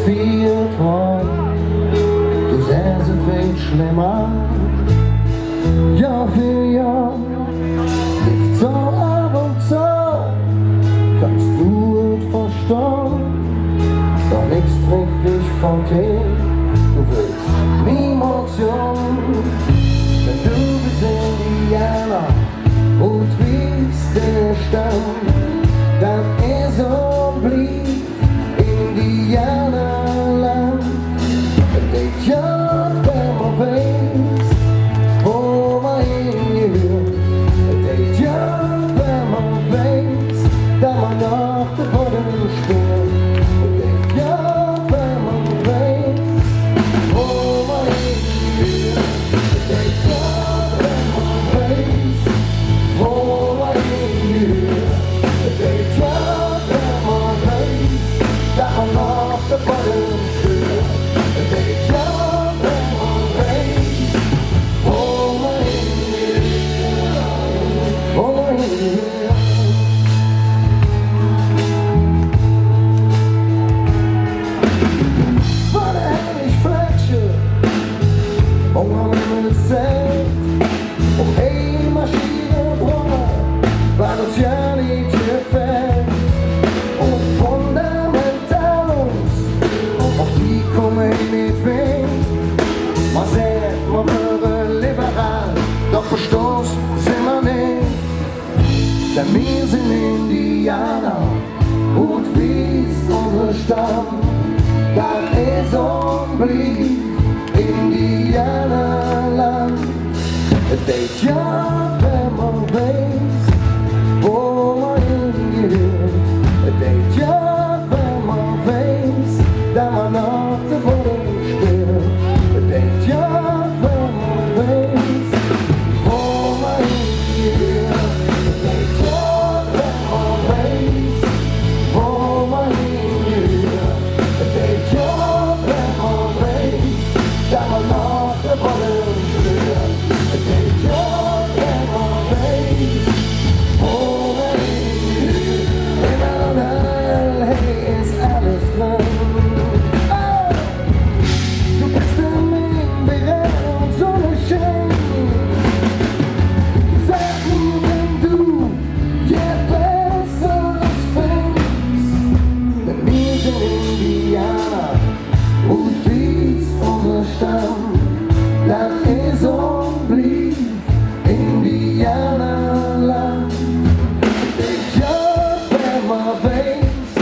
viel Träum, du sähst es viel schlimmer. Jahr für Jahr, nicht so ab und zu, kannst du es verstehen, doch nichts trägt dich von dir, du willst niemals jung, denn du bist Indianer und willst den Stamm, dann ist blieb Indianerland. Det gör vem man vet, wo man hingehört. Det gör vem man vet, där man nachte på den spår. Det gör vem man vet, wo man hingehört. Det gör vem man vet, wo man hingehört. Det gör vem man vet, där man nachte på den spår. Det gör vem man vet, wo man hingehört. Wo man hingehört. Var det Hamish Fletcher, många minnet sett, och hej maskiner bra, var något kärlek till fält, och fundamentals, och vi kommer in i ett väg. Man säger man behöver liberal, doch förstås ser man det. Där minns en indianer, hotvis unsere Stamm. Där är som blir Indianerland. Det gör vem man vet, wo man hingehört. Det gör vem man vet, där man natten på den spår. Det gör vem man vet, wo man hingehört. Det gör vem man vet, wo man hingehört. Det gör vem man vet, där man natten på den spår. Det gör vem man vet, wo man hingehört. Emellan all is alles dran. Du bist en min begäran som är känd. Sag mir, wenn du ger besseres finns. Denn wir sind Indianer und dies unser Stamm. Dann ist und blieb Indianerland. Det gör vem man vet,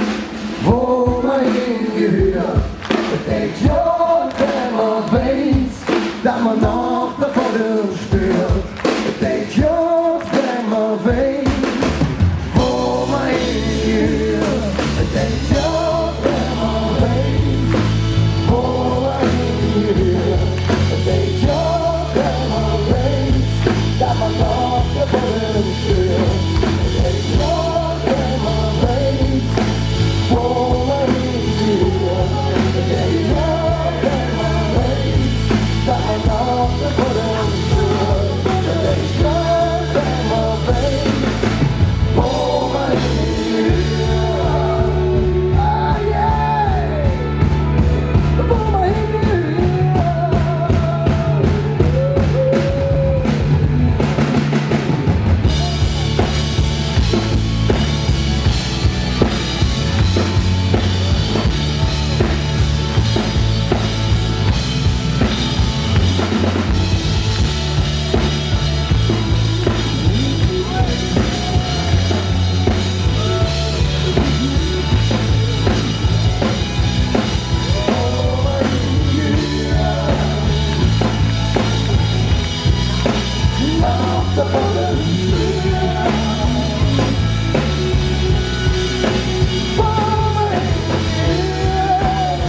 wo man hingehört. Det gör vem man vet, där man natten på den spår. Det gör vem man vet, wo man hingehört. Det gör vem man vet, wo man hingehört. Det gör vem man vet, där man natten på den spår. Det gör vem man vet, wo man hingehört. Det gör vem man vet, där man natten på den spår. Det gör vem man vet, wo man hingehört. Ah, yeah! Wo man hingehört. Natten på den spår. Wo man hingehört.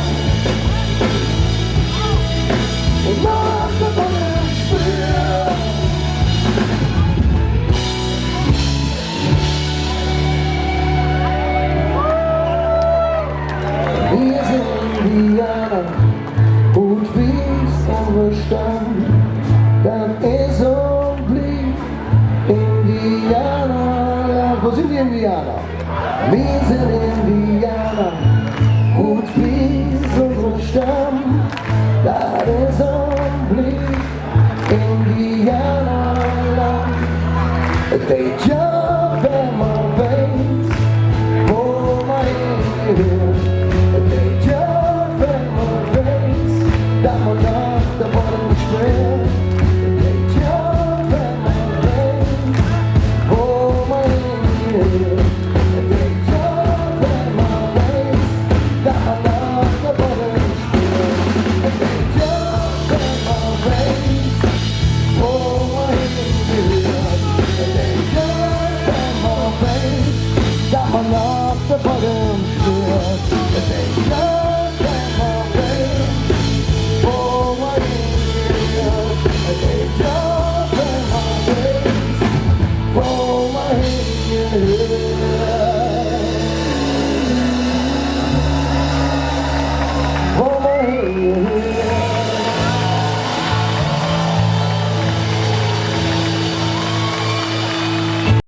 Natten på den spår. Wir sind Indianer und wies unsere Stamm. Dann ist und blieb Indianerland. Wo sind die Indianer? Wir sind Indianer und wies unsere that is only Indiana. They jump in my veins for my ears. They jump in my veins, diamond off the bottom trail. They jump in my veins for my ears. They jump in my veins, diamond off the bottom trail. They jump in my veins for my ears. They jump in my veins, diamond off the bottom trail. They jump in my veins for my ears. They jump in my veins for my ears.